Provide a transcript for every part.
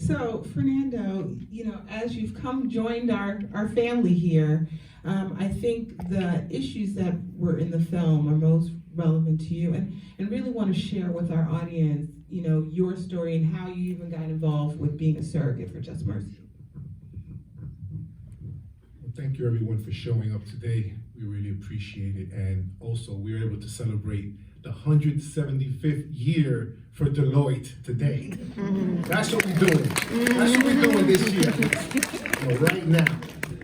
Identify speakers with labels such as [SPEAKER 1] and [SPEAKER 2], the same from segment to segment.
[SPEAKER 1] So, Fernando, as you've joined our family here, I think the issues that were in the film are most relevant to you, and really want to share with our audience, your story and how you even got involved with being a surrogate for Just Mercy.
[SPEAKER 2] Well, thank you everyone for showing up today. We really appreciate it, and also we're able to celebrate the 175th year for Deloitte today. That's what we're doing. That's what we're doing this year, right now.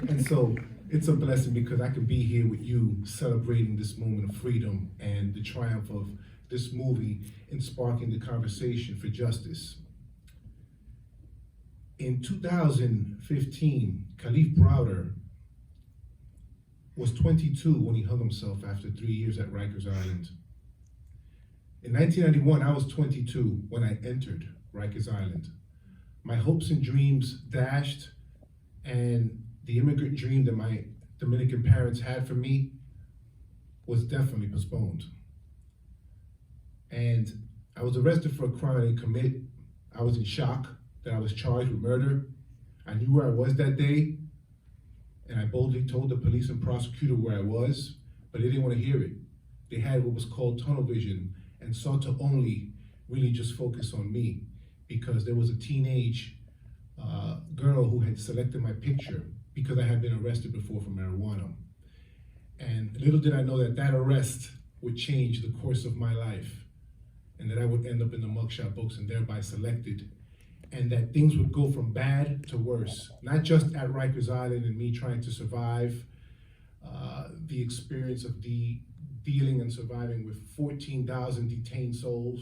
[SPEAKER 2] And so it's a blessing because I can be here with you celebrating this moment of freedom and the triumph of this movie in sparking the conversation for justice. In 2015, Khalif Browder was 22 when he hung himself after 3 years at Rikers Island. In 1991, I was 22 when I entered Rikers Island. My hopes and dreams dashed, and the immigrant dream that my Dominican parents had for me was definitely postponed. And I was arrested for a crime I didn't commit. I was in shock that I was charged with murder. I knew where I was that day, and I boldly told the police and prosecutor where I was, but they didn't want to hear it. They had what was called tunnel vision and sought to only really just focus on me because there was a teenage girl who had selected my picture because I had been arrested before for marijuana. And little did I know that that arrest would change the course of my life and that I would end up in the mugshot books and thereby selected, and that things would go from bad to worse, not just at Rikers Island and me trying to survive the experience of dealing and surviving with 14,000 detained souls,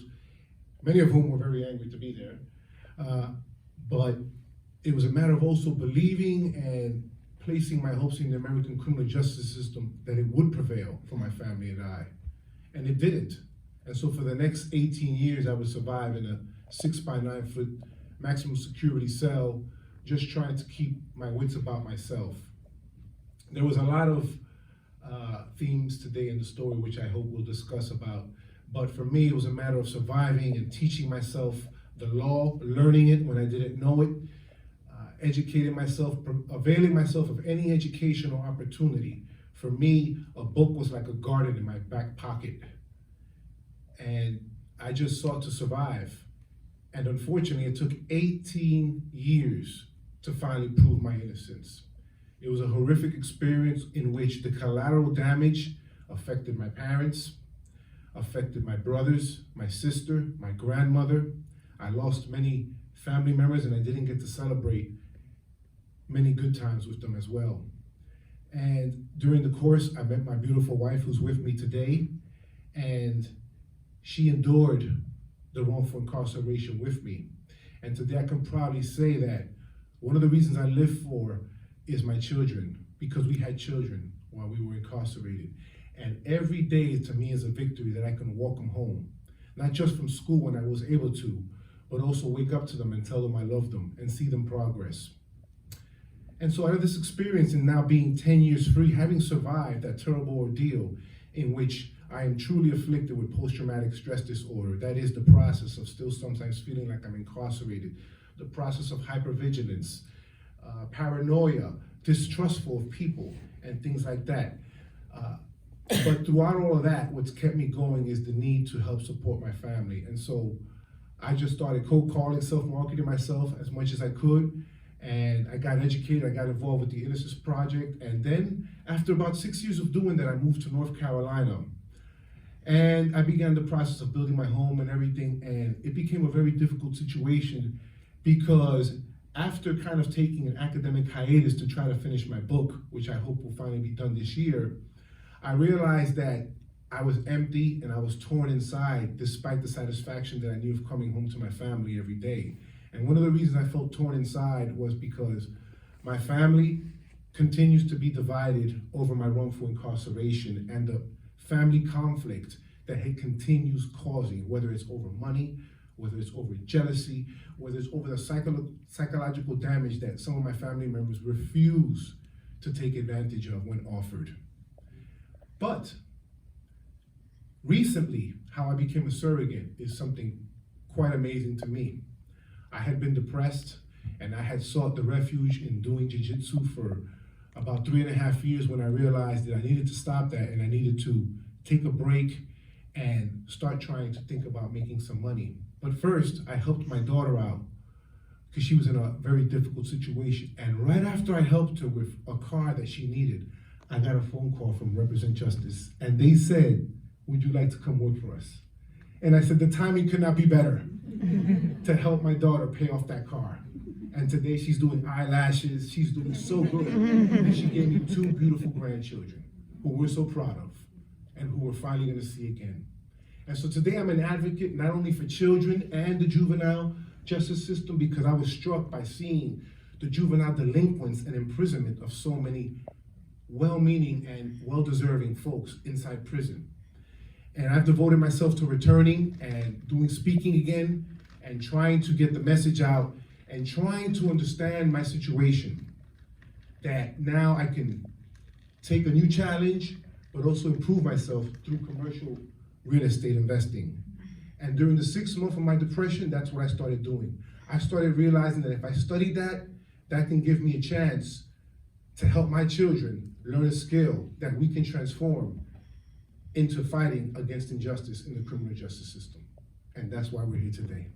[SPEAKER 2] many of whom were very angry to be there. But it was a matter of also believing and placing my hopes in the American criminal justice system that it would prevail for my family and I. And it didn't. And so for the next 18 years, I would survive in a 6 by 9 foot maximum security cell, just trying to keep my wits about myself. There was a lot of themes today in the story, which I hope we'll discuss about. But for me, it was a matter of surviving and teaching myself the law, learning it when I didn't know it, educating myself, availing myself of any educational opportunity. For me, a book was like a garden in my back pocket. And I just sought to survive. And unfortunately, it took 18 years to finally prove my innocence. It was a horrific experience in which the collateral damage affected my parents, affected my brothers, my sister, my grandmother. I lost many family members, and I didn't get to celebrate many good times with them as well. And during the course, I met my beautiful wife who's with me today, and she endured the wrongful incarceration with me. And today I can proudly say that one of the reasons I live for is my children, because we had children while we were incarcerated. And every day to me is a victory that I can walk them home, not just from school when I was able to, but also wake up to them and tell them I love them and see them progress. And so out of this experience and now being 10 years free, having survived that terrible ordeal in which I am truly afflicted with post-traumatic stress disorder, that is the process of still sometimes feeling like I'm incarcerated, the process of hypervigilance, paranoia, distrustful of people, and things like that. But throughout all of that, what's kept me going is the need to help support my family. And so I just started cold calling, self-marketing myself as much as I could. And I got educated, I got involved with the Innocence Project. And then after about 6 years of doing that, I moved to North Carolina. And I began the process of building my home and everything. And it became a very difficult situation because after kind of taking an academic hiatus to try to finish my book, which I hope will finally be done this year, I realized that I was empty and I was torn inside despite the satisfaction that I knew of coming home to my family every day. And one of the reasons I felt torn inside was because my family continues to be divided over my wrongful incarceration and the family conflict that it continues causing, whether it's over money, whether it's over jealousy, whether it's over the psychological damage that some of my family members refuse to take advantage of when offered. But recently, how I became a surrogate is something quite amazing to me. I had been depressed, And I had sought the refuge in doing jiu-jitsu for about 3.5 years when I realized that I needed to stop that and I needed to take a break and start trying to think about making some money. But first, I helped my daughter out because she was in a very difficult situation. And right after I helped her with a car that she needed, I got a phone call from Represent Justice. And they said, would you like to come work for us? And I said, the timing could not be better to help my daughter pay off that car. And today she's doing eyelashes, she's doing so good. And she gave me 2 beautiful grandchildren who we're so proud of and who we're finally gonna see again. And so today I'm an advocate not only for children and the juvenile justice system, because I was struck by seeing the juvenile delinquents and imprisonment of so many well-meaning and well-deserving folks inside prison. And I've devoted myself to returning and doing speaking again and trying to get the message out and trying to understand my situation, that now I can take a new challenge, but also improve myself through commercial real estate investing. And during the 6 months of my depression, that's what I started doing. I started realizing that if I studied that, that can give me a chance to help my children learn a skill that we can transform into fighting against injustice in the criminal justice system. And that's why we're here today.